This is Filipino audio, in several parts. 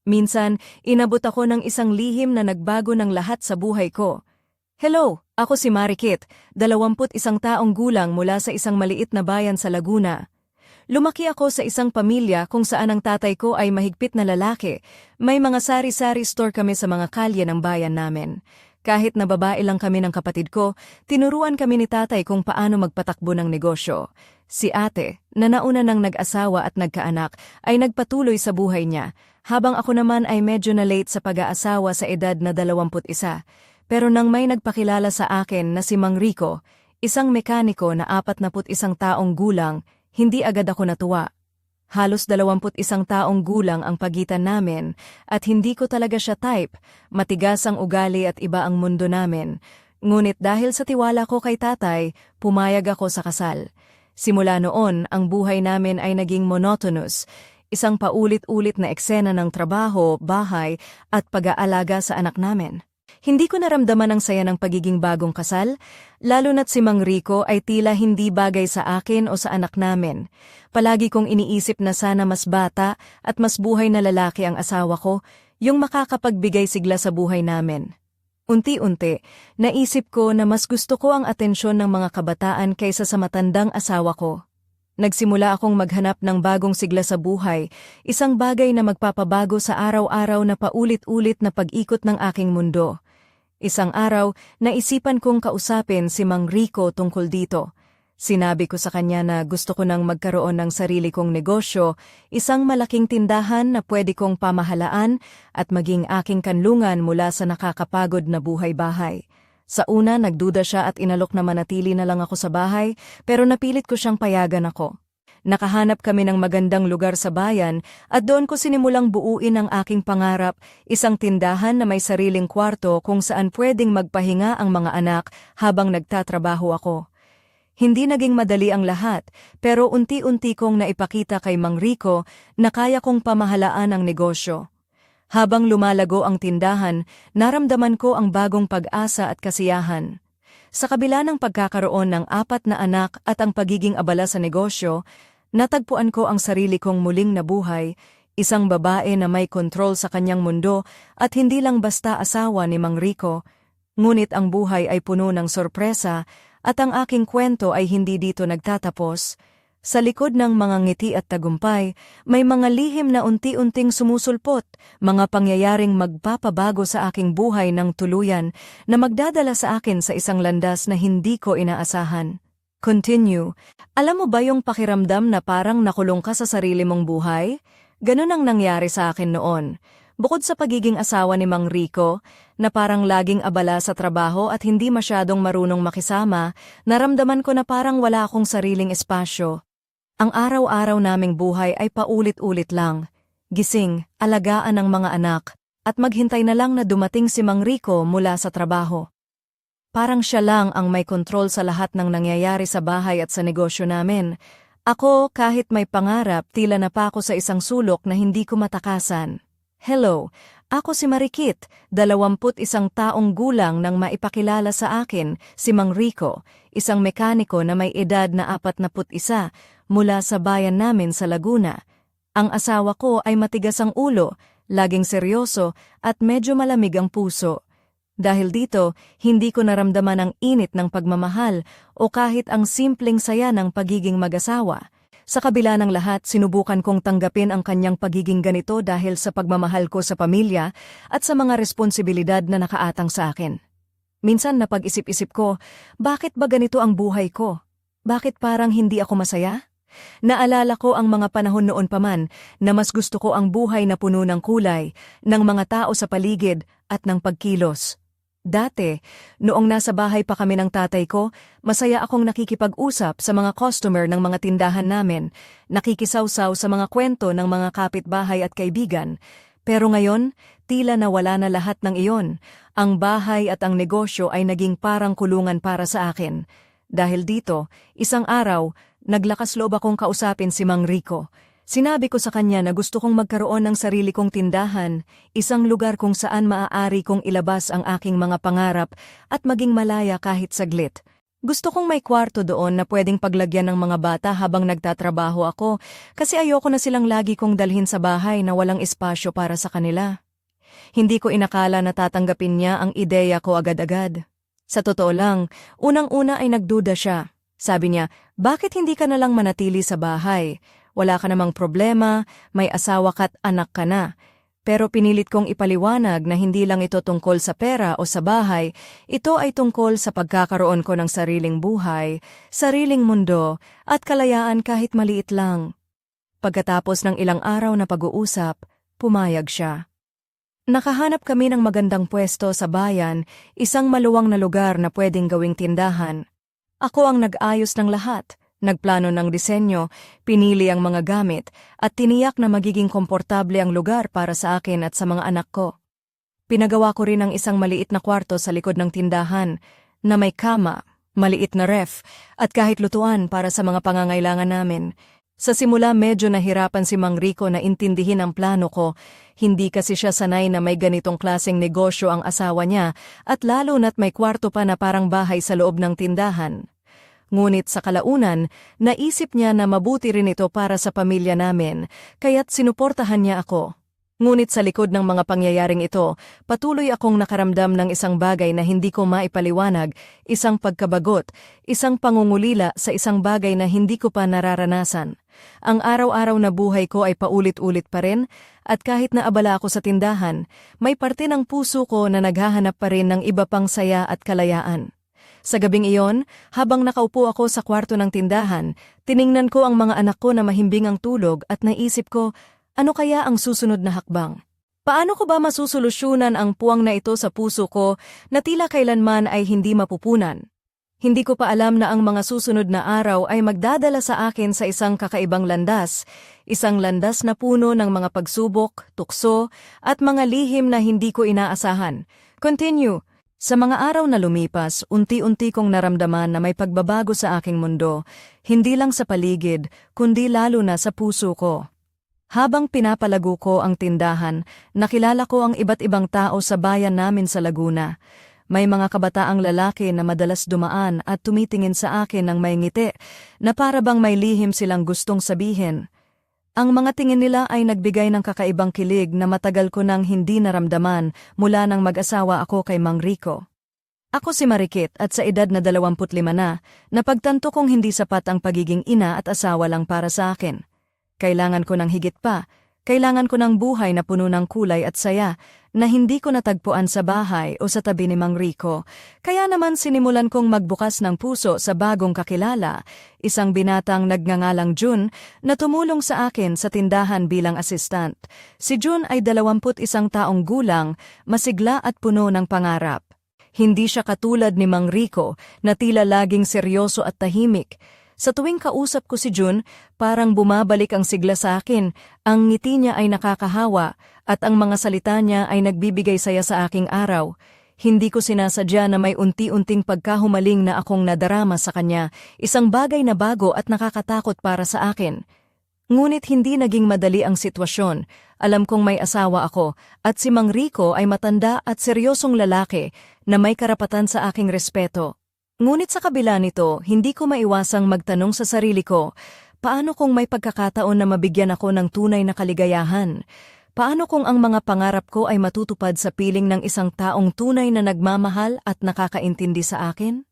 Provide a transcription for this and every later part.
Minsan, inabot ako ng isang lihim na nagbago ng lahat sa buhay ko. Hello, ako si Marikit, 21 taong gulang mula sa isang maliit na bayan sa Laguna. Lumaki ako sa isang pamilya kung saan ang tatay ko ay mahigpit na lalaki. May mga sari-sari store kami sa mga kalye ng bayan namin. Kahit na babae lang kami ng kapatid ko, tinuruan kami ni tatay kung paano magpatakbo ng negosyo. Si ate, na nauna nang nag-asawa at nagkaanak, ay nagpatuloy sa buhay niya, habang ako naman ay medyo na late sa pag-aasawa sa edad na 21. Pero nang may nagpakilala sa akin na si Mang Rico, isang mekaniko na 41 taong gulang, hindi agad ako natuwa. Halos 21 taong gulang ang pagitan namin at hindi ko talaga siya type, matigas ang ugali at iba ang mundo namin. Ngunit dahil sa tiwala ko kay tatay, pumayag ako sa kasal. Simula noon, ang buhay namin ay naging monotonous, isang paulit-ulit na eksena ng trabaho, bahay at pag-aalaga sa anak namin. Hindi ko naramdaman ang saya ng pagiging bagong kasal, lalo na't si Mang Rico ay tila hindi bagay sa akin o sa anak namin. Palagi kong iniisip na sana mas bata at mas buhay na lalaki ang asawa ko, yung makakapagbigay sigla sa buhay namin. Unti-unti, naisip ko na mas gusto ko ang atensyon ng mga kabataan kaysa sa matandang asawa ko. Nagsimula akong maghanap ng bagong sigla sa buhay, isang bagay na magpapabago sa araw-araw na paulit-ulit na pag-ikot ng aking mundo. Isang araw, naisipan kong kausapin si Mang Rico tungkol dito. Sinabi ko sa kanya na gusto ko nang magkaroon ng sarili kong negosyo, isang malaking tindahan na pwede kong pamahalaan at maging aking kanlungan mula sa nakakapagod na buhay-bahay. Sa una, nagduda siya at inalok na manatili na lang ako sa bahay, pero napilit ko siyang payagan ako. Nakahanap kami ng magandang lugar sa bayan at doon ko sinimulang buuin ang aking pangarap, isang tindahan na may sariling kwarto kung saan pwedeng magpahinga ang mga anak habang nagtatrabaho ako. Hindi naging madali ang lahat, pero unti-unti kong naipakita kay Mang Rico na kaya kong pamahalaan ang negosyo. Habang lumalago ang tindahan, naramdaman ko ang bagong pag-asa at kasiyahan. Sa kabila ng pagkakaroon ng 4 na anak at ang pagiging abala sa negosyo, natagpuan ko ang sarili kong muling nabuhay, isang babae na may kontrol sa kanyang mundo at hindi lang basta asawa ni Mang Rico. Ngunit ang buhay ay puno ng sorpresa at ang aking kwento ay hindi dito nagtatapos. Sa likod ng mga ngiti at tagumpay, may mga lihim na unti-unting sumusulpot, mga pangyayaring magpapabago sa aking buhay ng tuluyan na magdadala sa akin sa isang landas na hindi ko inaasahan. Continue. Alam mo ba yung pakiramdam na parang nakulong ka sa sarili mong buhay? Ganun ang nangyari sa akin noon. Bukod sa pagiging asawa ni Mang Rico, na parang laging abala sa trabaho at hindi masyadong marunong makisama, naramdaman ko na parang wala akong sariling espasyo. Ang araw-araw naming buhay ay paulit-ulit lang. Gising, alagaan ang mga anak, at maghintay na lang na dumating si Mang Rico mula sa trabaho. Parang siya lang ang may kontrol sa lahat ng nangyayari sa bahay at sa negosyo namin. Ako, kahit may pangarap, tila napako sa isang sulok na hindi ko matakasan. Hello, ako si Marikit, 21 taong gulang nang maipakilala sa akin si Mang Rico, isang mekaniko na may edad na 41 mula sa bayan namin sa Laguna. Ang asawa ko ay matigas ang ulo, laging seryoso at medyo malamig ang puso. Dahil dito, hindi ko naramdaman ang init ng pagmamahal o kahit ang simpleng saya ng pagiging mag-asawa. Sa kabila ng lahat, sinubukan kong tanggapin ang kanyang pagiging ganito dahil sa pagmamahal ko sa pamilya at sa mga responsibilidad na nakaatang sa akin. Minsan napag-isip-isip ko, bakit ba ganito ang buhay ko? Bakit parang hindi ako masaya? Naalala ko ang mga panahon noon pa man na mas gusto ko ang buhay na puno ng kulay, ng mga tao sa paligid at ng pagkilos. Dati, noong nasa bahay pa kami ng tatay ko, masaya akong nakikipag-usap sa mga customer ng mga tindahan namin, nakikisawsaw sa mga kwento ng mga kapitbahay at kaibigan. Pero ngayon, tila nawala na lahat ng iyon. Ang bahay at ang negosyo ay naging parang kulungan para sa akin. Dahil dito, isang araw, naglakas loob akong kausapin si Mang Rico. Sinabi ko sa kanya na gusto kong magkaroon ng sarili kong tindahan, isang lugar kung saan maaari kong ilabas ang aking mga pangarap at maging malaya kahit saglit. Gusto kong may kwarto doon na pwedeng paglagyan ng mga bata habang nagtatrabaho ako kasi ayoko na silang lagi kong dalhin sa bahay na walang espasyo para sa kanila. Hindi ko inakala na tatanggapin niya ang ideya ko agad-agad. Sa totoo lang, unang-una ay nagduda siya. Sabi niya, bakit hindi ka na lang manatili sa bahay? Wala ka namang problema, may asawa ka't anak ka na. Pero pinilit kong ipaliwanag na hindi lang ito tungkol sa pera o sa bahay, ito ay tungkol sa pagkakaroon ko ng sariling buhay, sariling mundo, at kalayaan kahit maliit lang. Pagkatapos ng ilang araw na pag-uusap, pumayag siya. Nakahanap kami ng magandang pwesto sa bayan, isang maluwang na lugar na pwedeng gawing tindahan. Ako ang nag-ayos ng lahat. Nagplano ng disenyo, pinili ang mga gamit, at tiniyak na magiging komportable ang lugar para sa akin at sa mga anak ko. Pinagawa ko rin ang isang maliit na kwarto sa likod ng tindahan, na may kama, maliit na ref, at kahit lutuan para sa mga pangangailangan namin. Sa simula medyo nahirapan si Mang Rico na intindihin ang plano ko, hindi kasi siya sanay na may ganitong klaseng negosyo ang asawa niya, at lalo na't may kwarto pa na parang bahay sa loob ng tindahan. Ngunit sa kalaunan, naisip niya na mabuti rin ito para sa pamilya namin, kaya't sinuportahan niya ako. Ngunit sa likod ng mga pangyayaring ito, patuloy akong nakaramdam ng isang bagay na hindi ko maipaliwanag, isang pagkabagot, isang pangungulila sa isang bagay na hindi ko pa nararanasan. Ang araw-araw na buhay ko ay paulit-ulit pa rin, at kahit na abala ako sa tindahan, may parte ng puso ko na naghahanap pa rin ng iba pang saya at kalayaan. Sa gabing iyon, habang nakaupo ako sa kwarto ng tindahan, tiningnan ko ang mga anak ko na mahimbing ang tulog at naisip ko, ano kaya ang susunod na hakbang? Paano ko ba masusolusyonan ang puwang na ito sa puso ko na tila kailanman ay hindi mapupunan? Hindi ko pa alam na ang mga susunod na araw ay magdadala sa akin sa isang kakaibang landas, isang landas na puno ng mga pagsubok, tukso, at mga lihim na hindi ko inaasahan. Continue. Sa mga araw na lumipas, unti-unti kong naramdaman na may pagbabago sa aking mundo, hindi lang sa paligid, kundi lalo na sa puso ko. Habang pinapalago ko ang tindahan, nakilala ko ang iba't ibang tao sa bayan namin sa Laguna. May mga kabataang lalaki na madalas dumaan at tumitingin sa akin ng may ngiti, na para bang may lihim silang gustong sabihin. Ang mga tingin nila ay nagbigay ng kakaibang kilig na matagal ko nang hindi naramdaman mula nang mag-asawa ako kay Mang Rico. Ako si Marikit at sa edad na 25 na, napagtanto kong hindi sapat ang pagiging ina at asawa lang para sa akin. Kailangan ko ng higit pa, kailangan ko ng buhay na puno ng kulay at saya, na hindi ko natagpuan sa bahay o sa tabi ni Mang Rico. Kaya naman sinimulan kong magbukas ng puso sa bagong kakilala, isang binatang nagngangalang June na tumulong sa akin sa tindahan bilang assistant. Si June ay 21 taong gulang, masigla at puno ng pangarap. Hindi siya katulad ni Mang Rico na tila laging seryoso at tahimik. Sa tuwing kausap ko si June, parang bumabalik ang sigla sa akin, ang ngiti niya ay nakakahawa at ang mga salita niya ay nagbibigay saya sa aking araw. Hindi ko sinasadya na may unti-unting pagkahumaling na akong nadarama sa kanya, isang bagay na bago at nakakatakot para sa akin. Ngunit hindi naging madali ang sitwasyon. Alam kong may asawa ako at si Mang Rico ay matanda at seryosong lalaki na may karapatan sa aking respeto. Ngunit sa kabila nito, hindi ko maiwasang magtanong sa sarili ko, paano kung may pagkakataon na mabigyan ako ng tunay na kaligayahan? Paano kung ang mga pangarap ko ay matutupad sa piling ng isang taong tunay na nagmamahal at nakakaintindi sa akin?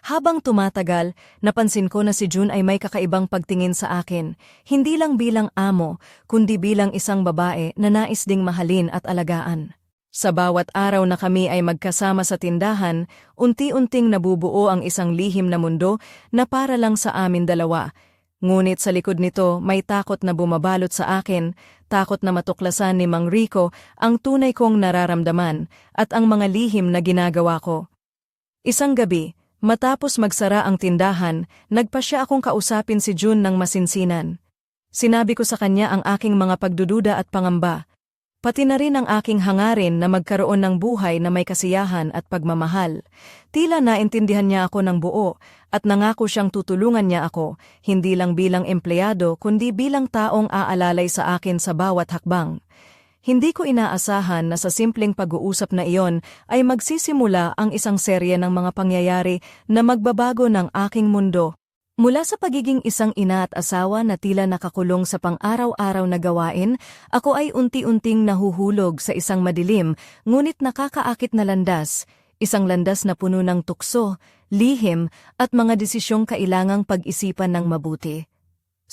Habang tumatagal, napansin ko na si June ay may kakaibang pagtingin sa akin, hindi lang bilang amo, kundi bilang isang babae na nais ding mahalin at alagaan. Sa bawat araw na kami ay magkasama sa tindahan, unti-unting nabubuo ang isang lihim na mundo na para lang sa amin dalawa. Ngunit sa likod nito may takot na bumabalot sa akin, takot na matuklasan ni Mang Rico ang tunay kong nararamdaman at ang mga lihim na ginagawa ko. Isang gabi, matapos magsara ang tindahan, nagpasya akong kausapin si June ng masinsinan. Sinabi ko sa kanya ang aking mga pagdududa at pangamba. Pati na rin ang aking hangarin na magkaroon ng buhay na may kasiyahan at pagmamahal. Tila naintindihan niya ako ng buo at nangako siyang tutulungan niya ako, hindi lang bilang empleyado kundi bilang taong aalalay sa akin sa bawat hakbang. Hindi ko inaasahan na sa simpleng pag-uusap na iyon ay magsisimula ang isang serye ng mga pangyayari na magbabago ng aking mundo. Mula sa pagiging isang ina at asawa na tila nakakulong sa pang-araw-araw na gawain, ako ay unti-unting nahuhulog sa isang madilim ngunit nakakaakit na landas, isang landas na puno ng tukso, lihim at mga desisyong kailangang pag-isipan ng mabuti.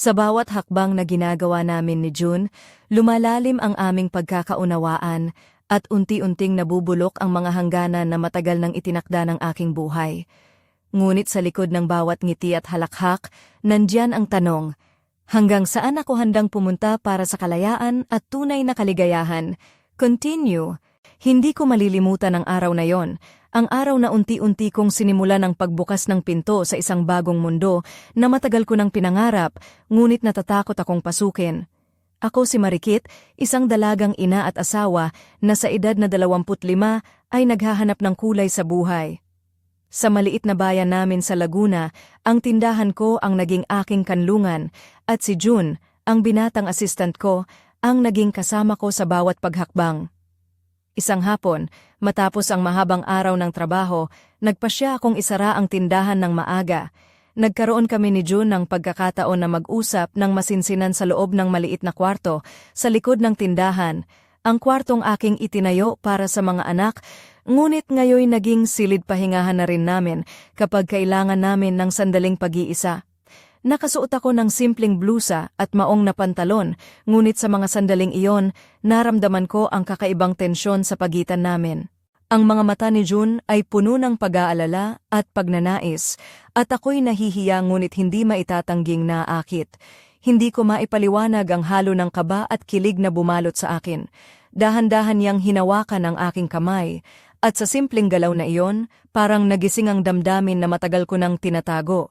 Sa bawat hakbang na ginagawa namin ni June, lumalalim ang aming pagkakaunawaan at unti-unting nabubulok ang mga hangganan na matagal nang itinakda ng aking buhay. Ngunit sa likod ng bawat ngiti at halakhak, nandyan ang tanong, hanggang saan ako handang pumunta para sa kalayaan at tunay na kaligayahan? Continue. Hindi ko malilimutan ang araw na yon. Ang araw na unti-unti kong sinimulan ang pagbukas ng pinto sa isang bagong mundo na matagal ko nang pinangarap, ngunit natatakot akong pasukin. Ako si Marikit, isang dalagang ina at asawa na sa edad na 25 ay naghahanap ng kulay sa buhay. Sa maliit na bayan namin sa Laguna, ang tindahan ko ang naging aking kanlungan at si June, ang binatang assistant ko, ang naging kasama ko sa bawat paghakbang. Isang hapon, matapos ang mahabang araw ng trabaho, nagpasya akong isara ang tindahan ng maaga. Nagkaroon kami ni June ng pagkakataon na mag-usap ng masinsinan sa loob ng maliit na kwarto, sa likod ng tindahan. Ang kwartong aking itinayo para sa mga anak, ngunit ngayoy naging silid pahingahan na rin namin kapag kailangan namin ng sandaling pag-iisa. Nakasuot ako ng simpleng blusa at maong na pantalon, ngunit sa mga sandaling iyon, naramdaman ko ang kakaibang tensyon sa pagitan namin. Ang mga mata ni June ay puno ng pag-aalala at pagnanais, at ako'y nahihiya ngunit hindi maitatangging naakit. Hindi ko maipaliwanag ang halo ng kaba at kilig na bumalot sa akin. Dahan-dahan niyang hinawakan ang aking kamay, at sa simpleng galaw na iyon, parang nagising ang damdamin na matagal ko nang tinatago.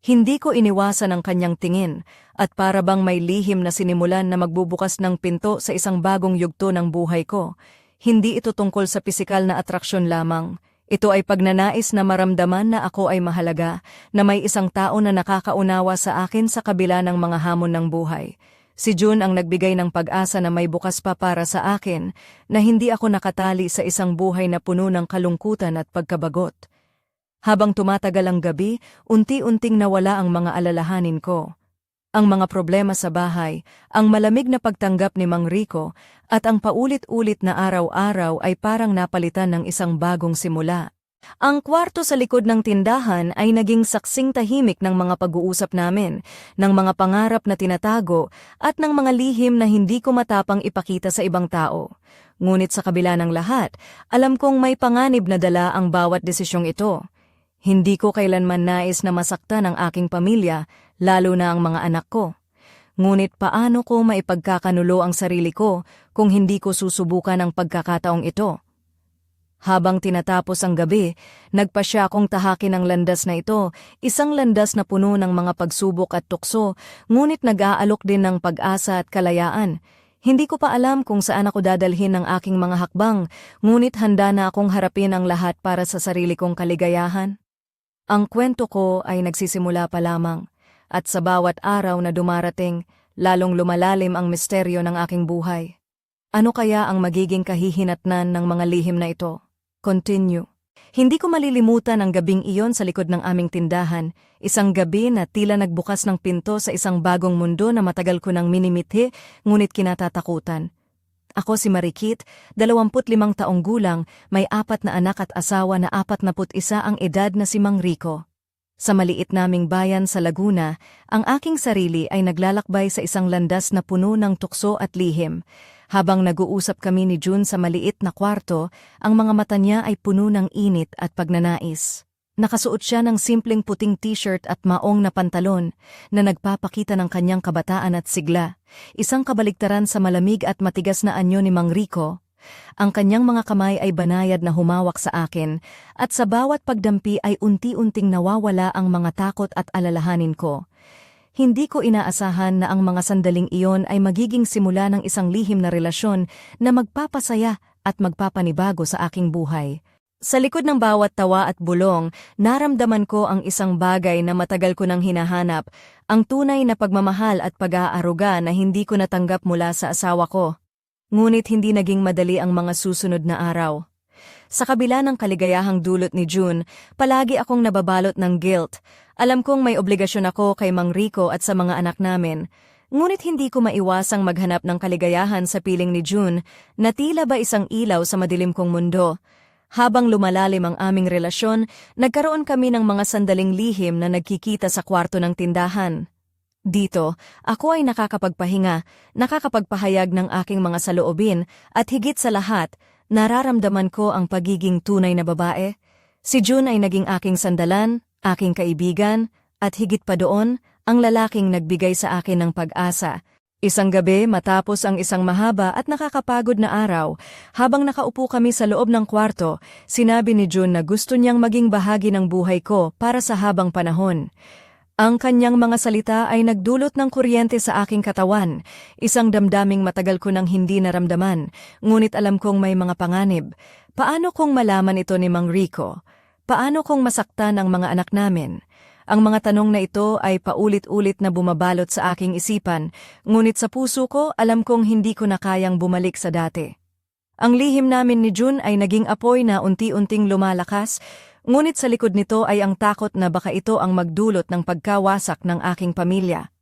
Hindi ko iniwasan ang kanyang tingin, at para bang may lihim na sinimulan na magbubukas ng pinto sa isang bagong yugto ng buhay ko. Hindi ito tungkol sa pisikal na atraksyon lamang. Ito ay pagnanais na maramdaman na ako ay mahalaga, na may isang tao na nakakaunawa sa akin sa kabila ng mga hamon ng buhay. Si June ang nagbigay ng pag-asa na may bukas pa para sa akin, na hindi ako nakatali sa isang buhay na puno ng kalungkutan at pagkabagot. Habang tumatagal ang gabi, unti-unting nawala ang mga alalahanin ko. Ang mga problema sa bahay, ang malamig na pagtanggap ni Mang Rico, at ang paulit-ulit na araw-araw ay parang napalitan ng isang bagong simula. Ang kwarto sa likod ng tindahan ay naging saksing tahimik ng mga pag-uusap namin, ng mga pangarap na tinatago, at ng mga lihim na hindi ko matapang ipakita sa ibang tao. Ngunit sa kabila ng lahat, alam kong may panganib na dala ang bawat desisyong ito. Hindi ko kailanman nais na masaktan ang aking pamilya, lalo na ang mga anak ko. Ngunit paano ko maipagkakanulo ang sarili ko kung hindi ko susubukan ang pagkakataong ito? Habang tinatapos ang gabi, nagpasya akong tahakin ang landas na ito, isang landas na puno ng mga pagsubok at tukso, ngunit nag-aalok din ng pag-asa at kalayaan. Hindi ko pa alam kung saan ako dadalhin ng aking mga hakbang, ngunit handa na akong harapin ang lahat para sa sarili kong kaligayahan. Ang kwento ko ay nagsisimula pa lamang, at sa bawat araw na dumarating, lalong lumalalim ang misteryo ng aking buhay. Ano kaya ang magiging kahihinatnan ng mga lihim na ito? Continue. Hindi ko malilimutan ang gabing iyon sa likod ng aming tindahan, isang gabi na tila nagbukas ng pinto sa isang bagong mundo na matagal ko nang minimithi, ngunit kinatatakutan. Ako si Marikit, 25 taong gulang, may 4 na anak at asawa na 41 ang edad na si Mang Rico. Sa maliit naming bayan sa Laguna, ang aking sarili ay naglalakbay sa isang landas na puno ng tukso at lihim. Habang nag-uusap kami ni June sa maliit na kwarto, ang mga mata niya ay puno ng init at pagnanais. Nakasuot siya ng simpleng puting t-shirt at maong na pantalon na nagpapakita ng kanyang kabataan at sigla, isang kabaligtaran sa malamig at matigas na anyo ni Mang Rico. Ang kanyang mga kamay ay banayad na humawak sa akin at sa bawat pagdampi ay unti-unting nawawala ang mga takot at alalahanin ko. Hindi ko inaasahan na ang mga sandaling iyon ay magiging simula ng isang lihim na relasyon na magpapasaya at magpapanibago sa aking buhay. Sa likod ng bawat tawa at bulong, naramdaman ko ang isang bagay na matagal ko nang hinahanap, ang tunay na pag-mamahal at pag-aaruga na hindi ko natanggap mula sa asawa ko. Ngunit hindi naging madali ang mga susunod na araw. Sa kabila ng kaligayahang dulot ni June, palagi akong nababalot ng guilt. Alam kong may obligasyon ako kay Mang Rico at sa mga anak namin. Ngunit hindi ko maiwasang maghanap ng kaligayahan sa piling ni June na tila ba isang ilaw sa madilim kong mundo. Habang lumalalim ang aming relasyon, nagkaroon kami ng mga sandaling lihim na nagkikita sa kwarto ng tindahan. Dito, ako ay nakakapagpahinga, nakakapagpahayag ng aking mga saloobin at higit sa lahat, nararamdaman ko ang pagiging tunay na babae. Si June ay naging aking sandalan, aking kaibigan, at higit pa doon, ang lalaking nagbigay sa akin ng pag-asa. Isang gabi matapos ang isang mahaba at nakakapagod na araw, habang nakaupo kami sa loob ng kwarto, sinabi ni June na gusto niyang maging bahagi ng buhay ko para sa habang panahon. Ang kanyang mga salita ay nagdulot ng kuryente sa aking katawan, isang damdaming matagal ko nang hindi naramdaman, ngunit alam kong may mga panganib. Paano kung malaman ito ni Mang Rico? Paano kung masaktan ang mga anak namin? Ang mga tanong na ito ay paulit-ulit na bumabalot sa aking isipan, ngunit sa puso ko alam kong hindi ko na kayang bumalik sa dati. Ang lihim namin ni June ay naging apoy na unti-unting lumalakas, ngunit sa likod nito ay ang takot na baka ito ang magdulot ng pagkawasak ng aking pamilya.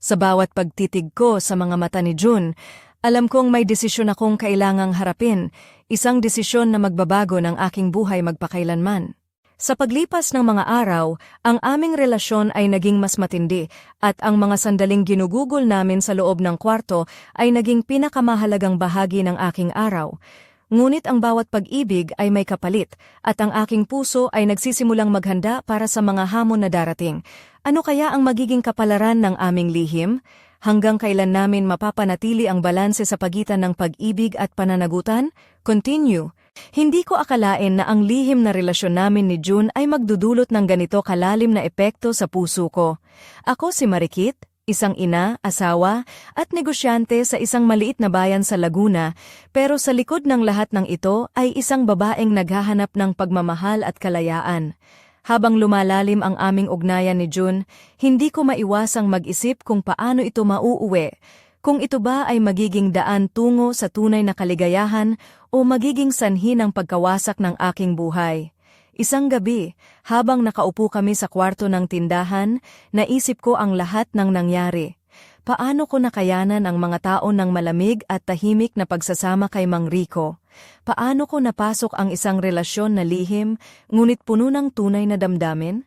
Sa bawat pagtitig ko sa mga mata ni June, alam kong may desisyon akong kailangang harapin, isang desisyon na magbabago ng aking buhay magpakailanman. Sa paglipas ng mga araw, ang aming relasyon ay naging mas matindi at ang mga sandaling ginugugol namin sa loob ng kwarto ay naging pinakamahalagang bahagi ng aking araw. Ngunit ang bawat pag-ibig ay may kapalit at ang aking puso ay nagsisimulang maghanda para sa mga hamon na darating. Ano kaya ang magiging kapalaran ng aming lihim? Hanggang kailan namin mapapanatili ang balanse sa pagitan ng pag-ibig at pananagutan? Continue. Hindi ko akalain na ang lihim na relasyon namin ni June ay magdudulot ng ganito kalalim na epekto sa puso ko. Ako si Marikit, isang ina, asawa, at negosyante sa isang maliit na bayan sa Laguna, pero sa likod ng lahat ng ito ay isang babaeng naghahanap ng pagmamahal at kalayaan. Habang lumalalim ang aming ugnayan ni June, hindi ko maiwasang mag-isip kung paano ito mauuwi. Kung ito ba ay magiging daan tungo sa tunay na kaligayahan o magiging sanhi ng pagkawasak ng aking buhay. Isang gabi, habang nakaupo kami sa kwarto ng tindahan, naisip ko ang lahat ng nangyari. Paano ko nakayanan ang mga taon ng malamig at tahimik na pagsasama kay Mang Rico? Paano ko napasok ang isang relasyon na lihim, ngunit puno ng tunay na damdamin?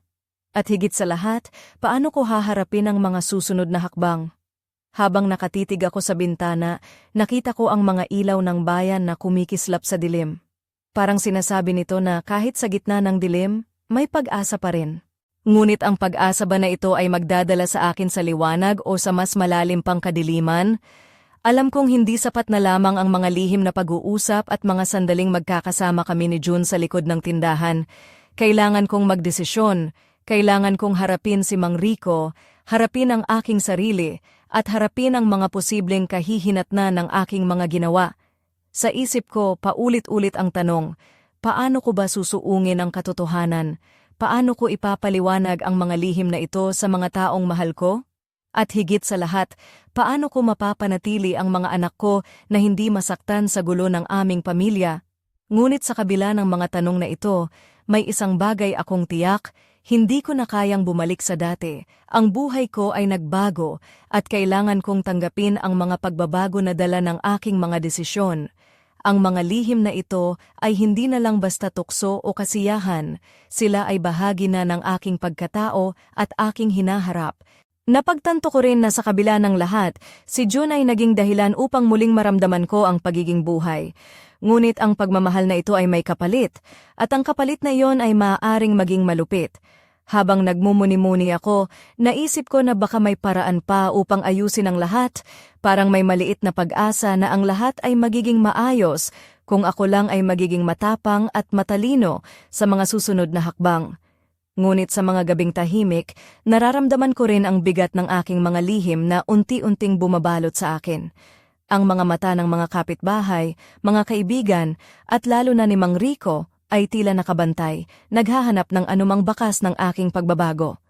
At higit sa lahat, paano ko haharapin ang mga susunod na hakbang? Habang nakatitig ako sa bintana, nakita ko ang mga ilaw ng bayan na kumikislap sa dilim. Parang sinasabi nito na kahit sa gitna ng dilim, may pag-asa pa rin. Ngunit ang pag-asa ba na ito ay magdadala sa akin sa liwanag o sa mas malalim pang kadiliman? Alam kong hindi sapat na lamang ang mga lihim na pag-uusap at mga sandaling magkakasama kami ni June sa likod ng tindahan. Kailangan kong magdesisyon, kailangan kong harapin si Mang Rico, harapin ang aking sarili, at harapin ang mga posibleng kahihinatnan ng aking mga ginawa. Sa isip ko, paulit-ulit ang tanong, paano ko ba susuungin ang katotohanan? Paano ko ipapaliwanag ang mga lihim na ito sa mga taong mahal ko? At higit sa lahat, paano ko mapapanatili ang mga anak ko na hindi masaktan sa gulo ng aming pamilya? Ngunit sa kabila ng mga tanong na ito, may isang bagay akong tiyak, hindi ko na kayang bumalik sa dati. Ang buhay ko ay nagbago at kailangan kong tanggapin ang mga pagbabago na dala ng aking mga desisyon. Ang mga lihim na ito ay hindi na lang basta tukso o kasiyahan, sila ay bahagi na ng aking pagkatao at aking hinaharap. Napagtanto ko rin na sa kabila ng lahat, si June ay naging dahilan upang muling maramdaman ko ang pagiging buhay. Ngunit ang pagmamahal na ito ay may kapalit, at ang kapalit na iyon ay maaaring maging malupit. Habang nagmumuni-muni ako, naisip ko na baka may paraan pa upang ayusin ang lahat, parang may maliit na pag-asa na ang lahat ay magiging maayos kung ako lang ay magiging matapang at matalino sa mga susunod na hakbang. Ngunit sa mga gabing tahimik, nararamdaman ko rin ang bigat ng aking mga lihim na unti-unting bumabalot sa akin. Ang mga mata ng mga kapitbahay, mga kaibigan, at lalo na ni Mang Rico, ay tila nakabantay, naghahanap ng anumang bakas ng aking pagbabago.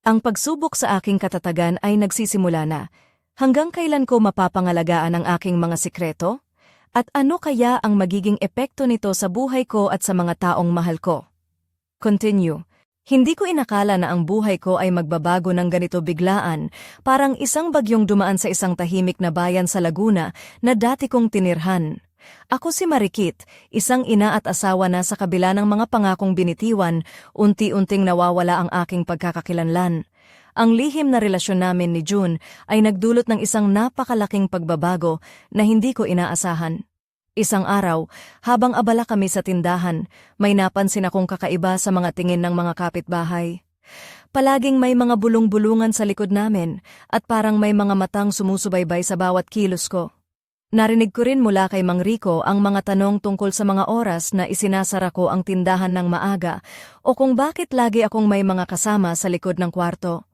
Ang pagsubok sa aking katatagan ay nagsisimula na. Hanggang kailan ko mapapangalagaan ang aking mga sikreto? At ano kaya ang magiging epekto nito sa buhay ko at sa mga taong mahal ko? Continue. Hindi ko inakala na ang buhay ko ay magbabago ng ganito biglaan, parang isang bagyong dumaan sa isang tahimik na bayan sa Laguna na dati kong tinirhan. Ako si Marikit, isang ina at asawa na sa kabila ng mga pangakong binitiwan, unti-unting nawawala ang aking pagkakakilanlan. Ang lihim na relasyon namin ni June ay nagdulot ng isang napakalaking pagbabago na hindi ko inaasahan. Isang araw, habang abala kami sa tindahan, may napansin akong kakaiba sa mga tingin ng mga kapitbahay. Palaging may mga bulong-bulungan sa likod namin at parang may mga matang sumusubaybay sa bawat kilos ko. Narinig ko rin mula kay Mang Rico ang mga tanong tungkol sa mga oras na isinasara ko ang tindahan ng maaga o kung bakit lagi akong may mga kasama sa likod ng kwarto.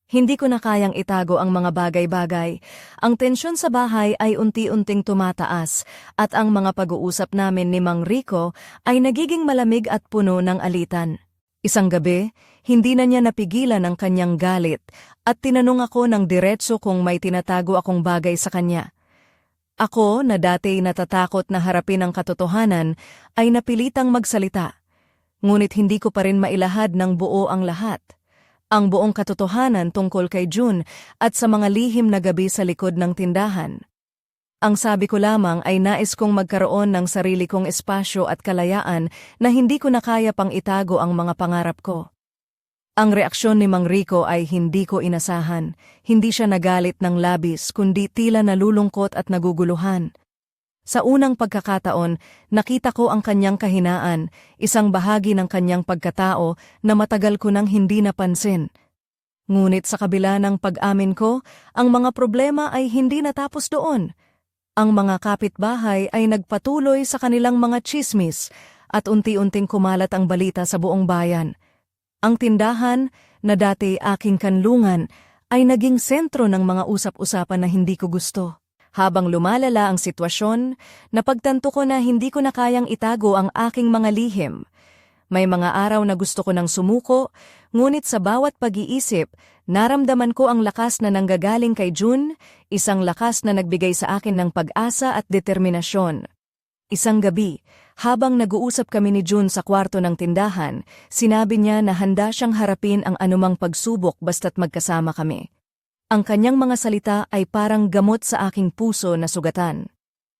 Hindi ko na kayang itago ang mga bagay-bagay. Ang tensyon sa bahay ay unti-unting tumataas at ang mga pag-uusap namin ni Mang Rico ay nagiging malamig at puno ng alitan. Isang gabi, hindi na niya napigilan ang kanyang galit at tinanong ako ng diretso kung may tinatago akong bagay sa kanya. Ako, na dati natatakot na harapin ang katotohanan, ay napilitang magsalita. Ngunit hindi ko pa rin mailahad ng buo ang lahat. Ang buong katotohanan tungkol kay June at sa mga lihim na gabi sa likod ng tindahan. Ang sabi ko lamang ay nais kong magkaroon ng sarili kong espasyo at kalayaan na hindi ko na kaya pang itago ang mga pangarap ko. Ang reaksyon ni Mang Rico ay hindi ko inasahan. Hindi siya nagalit ng labis kundi tila nalulungkot at naguguluhan. Sa unang pagkakataon, nakita ko ang kanyang kahinaan, isang bahagi ng kanyang pagkatao na matagal ko nang hindi napansin. Ngunit sa kabila ng pag-amin ko, ang mga problema ay hindi natapos doon. Ang mga kapitbahay ay nagpatuloy sa kanilang mga tsismis at unti-unting kumalat ang balita sa buong bayan. Ang tindahan, na dati aking kanlungan, ay naging sentro ng mga usap-usapan na hindi ko gusto. Habang lumalala ang sitwasyon, napagtanto ko na hindi ko na kayang itago ang aking mga lihim. May mga araw na gusto ko nang sumuko, ngunit sa bawat pag-iisip, naramdaman ko ang lakas na nanggagaling kay June, isang lakas na nagbigay sa akin ng pag-asa at determinasyon. Isang gabi, habang nag-uusap kami ni June sa kwarto ng tindahan, sinabi niya na handa siyang harapin ang anumang pagsubok basta't magkasama kami. Ang kanyang mga salita ay parang gamot sa aking puso na sugatan.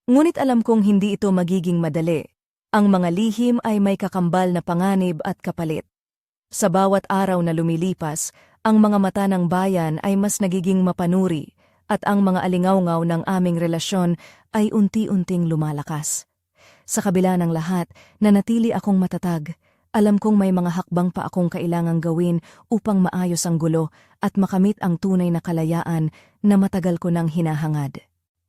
Ngunit alam kong hindi ito magiging madali. Ang mga lihim ay may kakambal na panganib at kapalit. Sa bawat araw na lumilipas, ang mga mata ng bayan ay mas nagiging mapanuri at ang mga alingawngaw ng aming relasyon ay unti-unting lumalakas. Sa kabila ng lahat, nanatili akong matatag. Alam kong may mga hakbang pa akong kailangang gawin upang maayos ang gulo at makamit ang tunay na kalayaan na matagal ko nang hinahangad.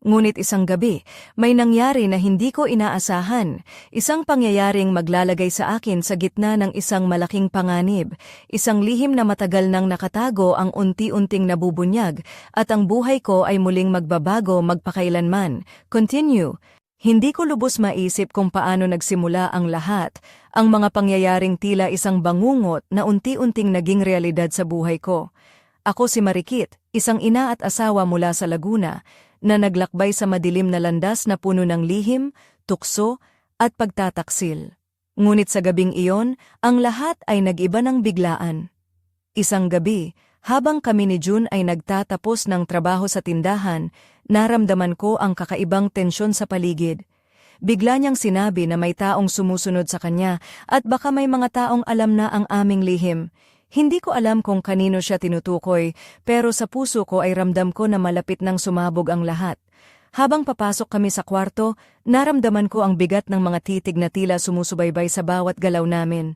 Ngunit isang gabi, may nangyari na hindi ko inaasahan. Isang pangyayaring maglalagay sa akin sa gitna ng isang malaking panganib. Isang lihim na matagal nang nakatago ang unti-unting nabubunyag at ang buhay ko ay muling magbabago magpakailanman. Continue. Hindi ko lubos maisip kung paano nagsimula ang lahat, ang mga pangyayaring tila isang bangungot na unti-unting naging realidad sa buhay ko. Ako si Marikit, isang ina at asawa mula sa Laguna, na naglakbay sa madilim na landas na puno ng lihim, tukso, at pagtataksil. Ngunit sa gabing iyon, ang lahat ay nag-iba ng biglaan. Isang gabi, habang kami ni June ay nagtatapos ng trabaho sa tindahan, naramdaman ko ang kakaibang tensyon sa paligid. Bigla niyang sinabi na may taong sumusunod sa kanya at baka may mga taong alam na ang aming lihim. Hindi ko alam kung kanino siya tinutukoy, pero sa puso ko ay ramdam ko na malapit nang sumabog ang lahat. Habang papasok kami sa kwarto, naramdaman ko ang bigat ng mga titig na tila sumusubaybay sa bawat galaw namin.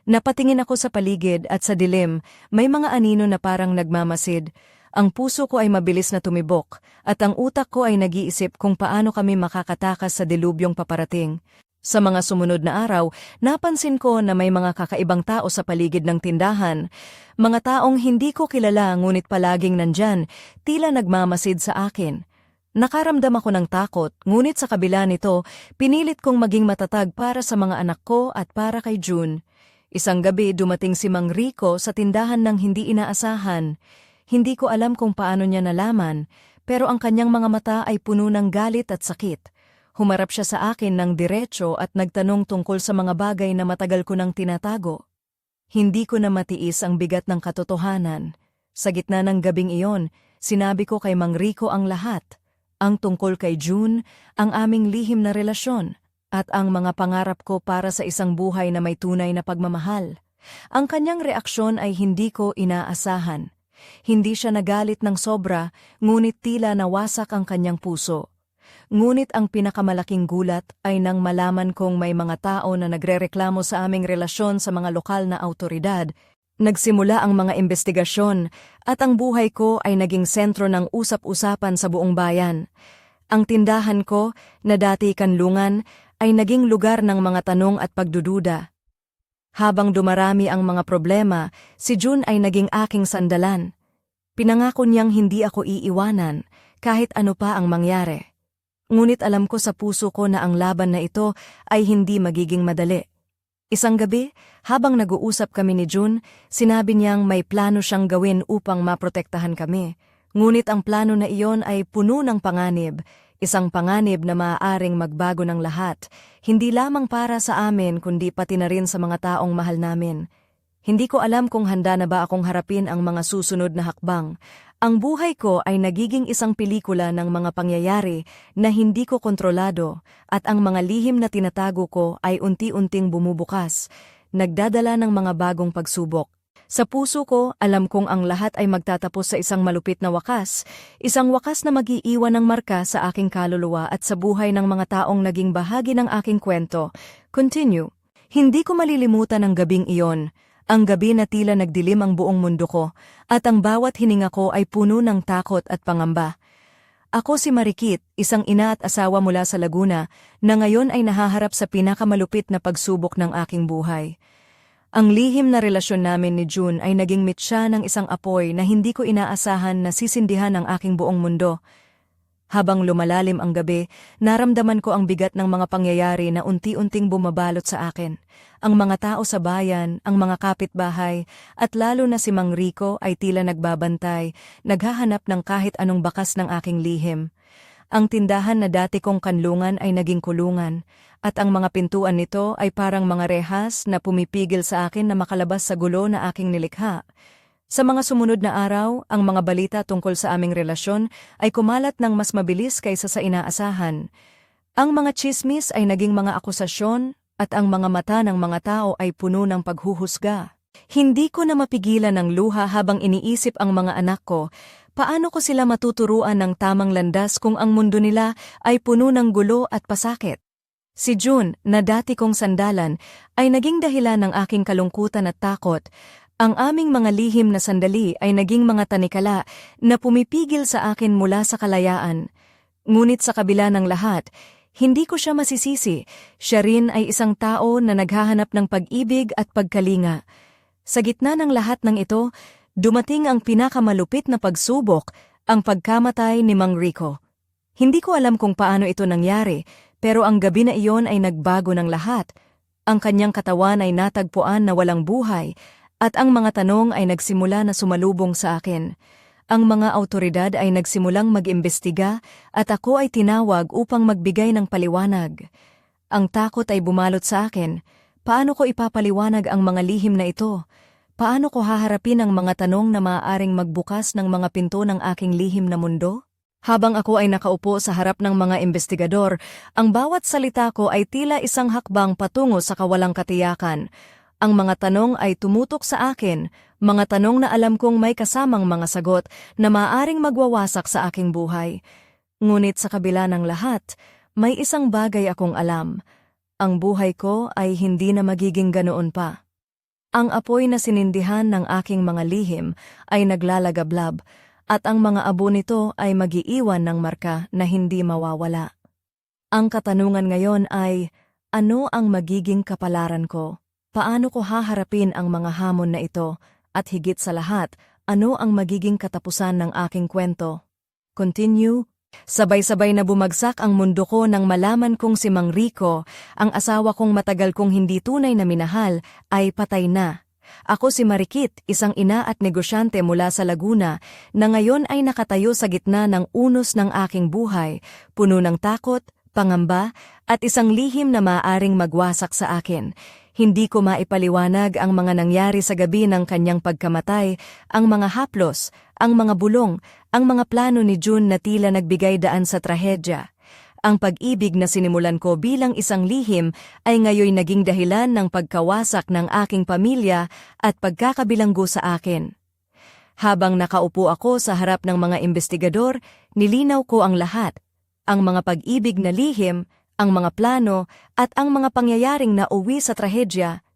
Napatingin ako sa paligid at sa dilim, may mga anino na parang nagmamasid. Ang puso ko ay mabilis na tumibok, at ang utak ko ay nag-iisip kung paano kami makakatakas sa dilubyong paparating. Sa mga sumunod na araw, napansin ko na may mga kakaibang tao sa paligid ng tindahan. Mga taong hindi ko kilala ngunit palaging nandyan, tila nagmamasid sa akin. Nakaramdam ako ng takot, ngunit sa kabila nito, pinilit kong maging matatag para sa mga anak ko at para kay June. Isang gabi dumating si Mang Rico sa tindahan ng hindi inaasahan. Hindi ko alam kung paano niya nalaman, pero ang kanyang mga mata ay puno ng galit at sakit. Humarap siya sa akin ng diretso at nagtanong tungkol sa mga bagay na matagal ko nang tinatago. Hindi ko na matiis ang bigat ng katotohanan. Sa gitna ng gabing iyon, sinabi ko kay Mang Rico ang lahat. Ang tungkol kay June, ang aming lihim na relasyon, at ang mga pangarap ko para sa isang buhay na may tunay na pagmamahal. Ang kanyang reaksyon ay hindi ko inaasahan. Hindi siya nagalit ng sobra, ngunit tila nawasak ang kanyang puso. Ngunit ang pinakamalaking gulat ay nang malaman kong may mga tao na nagrereklamo sa aming relasyon sa mga lokal na awtoridad. Nagsimula ang mga investigasyon at ang buhay ko ay naging sentro ng usap-usapan sa buong bayan. Ang tindahan ko, na dati kanlungan, ay naging lugar ng mga tanong at pagdududa. Habang dumarami ang mga problema, si June ay naging aking sandalan. Pinangako niyang hindi ako iiwanan kahit ano pa ang mangyari. Ngunit alam ko sa puso ko na ang laban na ito ay hindi magiging madali. Isang gabi, habang nag-uusap kami ni June, sinabi niyang may plano siyang gawin upang maprotektahan kami. Ngunit ang plano na iyon ay puno ng panganib, isang panganib na maaaring magbago ng lahat, hindi lamang para sa amin kundi pati na rin sa mga taong mahal namin. Hindi ko alam kung handa na ba akong harapin ang mga susunod na hakbang. Ang buhay ko ay nagiging isang pelikula ng mga pangyayari na hindi ko kontrolado at ang mga lihim na tinatago ko ay unti-unting bumubukas, nagdadala ng mga bagong pagsubok. Sa puso ko, alam kong ang lahat ay magtatapos sa isang malupit na wakas, isang wakas na mag-iiwan ng marka sa aking kaluluwa at sa buhay ng mga taong naging bahagi ng aking kwento. Continue. Hindi ko malilimutan ang gabing iyon. Ang gabi na tila nagdilim ang buong mundo ko, at ang bawat hininga ko ay puno ng takot at pangamba. Ako si Marikit, isang ina at asawa mula sa Laguna, na ngayon ay nahaharap sa pinakamalupit na pagsubok ng aking buhay. Ang lihim na relasyon namin ni June ay naging mitsa ng isang apoy na hindi ko inaasahan na sisindihan ang aking buong mundo. Habang lumalalim ang gabi, naramdaman ko ang bigat ng mga pangyayari na unti-unting bumabalot sa akin. Ang mga tao sa bayan, ang mga kapitbahay, at lalo na si Mang Rico ay tila nagbabantay, naghahanap ng kahit anong bakas ng aking lihim. Ang tindahan na dati kong kanlungan ay naging kulungan, at ang mga pintuan nito ay parang mga rehas na pumipigil sa akin na makalabas sa gulo na aking nilikha. Sa mga sumunod na araw, ang mga balita tungkol sa aming relasyon ay kumalat ng mas mabilis kaysa sa inaasahan. Ang mga tsismis ay naging mga akusasyon at ang mga mata ng mga tao ay puno ng paghuhusga. Hindi ko na mapigilan ng luha habang iniisip ang mga anak ko, paano ko sila matuturuan ng tamang landas kung ang mundo nila ay puno ng gulo at pasakit. Si June, na dati kong sandalan, ay naging dahilan ng aking kalungkutan at takot. Ang aming mga lihim na sandali ay naging mga tanikala na pumipigil sa akin mula sa kalayaan. Ngunit sa kabila ng lahat, hindi ko siya masisisi. Siya rin ay isang tao na naghahanap ng pag-ibig at pagkalinga. Sa gitna ng lahat ng ito, dumating ang pinakamalupit na pagsubok, ang pagkamatay ni Mang Rico. Hindi ko alam kung paano ito nangyari, pero ang gabi na iyon ay nagbago ng lahat. Ang kanyang katawan ay natagpuan na walang buhay, at ang mga tanong ay nagsimula na sumalubong sa akin. Ang mga awtoridad ay nagsimulang mag-imbestiga at ako ay tinawag upang magbigay ng paliwanag. Ang takot ay bumalot sa akin. Paano ko ipapaliwanag ang mga lihim na ito? Paano ko haharapin ang mga tanong na maaaring magbukas ng mga pinto ng aking lihim na mundo? Habang ako ay nakaupo sa harap ng mga investigador, ang bawat salita ko ay tila isang hakbang patungo sa kawalang katiyakan. Ang mga tanong ay tumutok sa akin, mga tanong na alam kong may kasamang mga sagot na maaaring magwawasak sa aking buhay. Ngunit sa kabila ng lahat, may isang bagay akong alam. Ang buhay ko ay hindi na magiging ganoon pa. Ang apoy na sinindihan ng aking mga lihim ay naglalagablab, at ang mga abo nito ay mag-iiwan ng marka na hindi mawawala. Ang katanungan ngayon ay, ano ang magiging kapalaran ko? Paano ko haharapin ang mga hamon na ito? At higit sa lahat, ano ang magiging katapusan ng aking kwento? Continue. Sabay-sabay na bumagsak ang mundo ko nang malaman kong si Mang Rico, ang asawa kong matagal kong hindi tunay na minahal, ay patay na. Ako si Marikit, isang ina at negosyante mula sa Laguna, na ngayon ay nakatayo sa gitna ng unos ng aking buhay, puno ng takot, pangamba, at isang lihim na maaaring magwasak sa akin. Hindi ko maipaliwanag ang mga nangyari sa gabi ng kanyang pagkamatay, ang mga haplos, ang mga bulong, ang mga plano ni June na tila nagbigay daan sa trahedya. Ang pag-ibig na sinimulan ko bilang isang lihim ay ngayoy naging dahilan ng pagkawasak ng aking pamilya at pagkakabilanggo sa akin. Habang nakaupo ako sa harap ng mga investigador, nilinaw ko ang lahat. Ang mga pag-ibig na lihim, ang mga plano, at ang mga pangyayaring nauwi sa trahedya.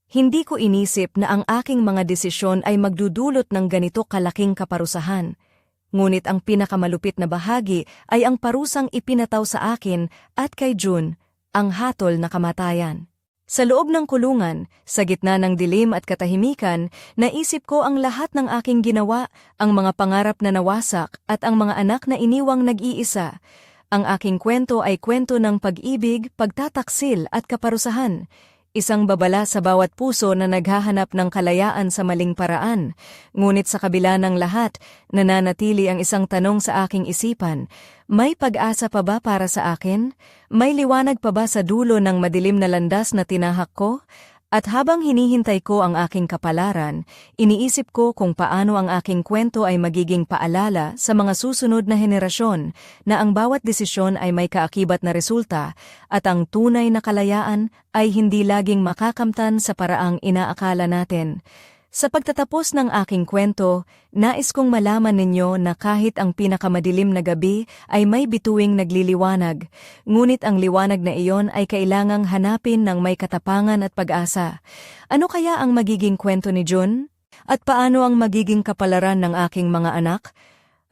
Hindi ko inisip na ang aking mga desisyon ay magdudulot ng ganito kalaking kaparusahan. Ngunit ang pinakamalupit na bahagi ay ang parusang ipinataw sa akin at kay June, ang hatol na kamatayan. Sa loob ng kulungan, sa gitna ng dilim at katahimikan, naisip ko ang lahat ng aking ginawa, ang mga pangarap na nawasak at ang mga anak na iniwang nag-iisa. Ang aking kwento ay kwento ng pag-ibig, pagtataksil at kaparusahan. Isang babala sa bawat puso na naghahanap ng kalayaan sa maling paraan. Ngunit sa kabila ng lahat, nananatili ang isang tanong sa aking isipan. May pag-asa pa ba para sa akin? May liwanag pa ba sa dulo ng madilim na landas na tinahak ko? At habang hinihintay ko ang aking kapalaran, iniisip ko kung paano ang aking kwento ay magiging paalala sa mga susunod na henerasyon na ang bawat desisyon ay may kaakibat na resulta at ang tunay na kalayaan ay hindi laging makakamtan sa paraang inaakala natin. Sa pagtatapos ng aking kwento, nais kong malaman ninyo na kahit ang pinakamadilim na gabi ay may bituing nagliliwanag, ngunit ang liwanag na iyon ay kailangang hanapin ng may katapangan at pag-asa. Ano kaya ang magiging kwento ni June? At paano ang magiging kapalaran ng aking mga anak?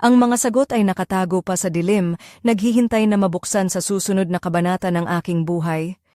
Ang mga sagot ay nakatago pa sa dilim, naghihintay na mabuksan sa susunod na kabanata ng aking buhay.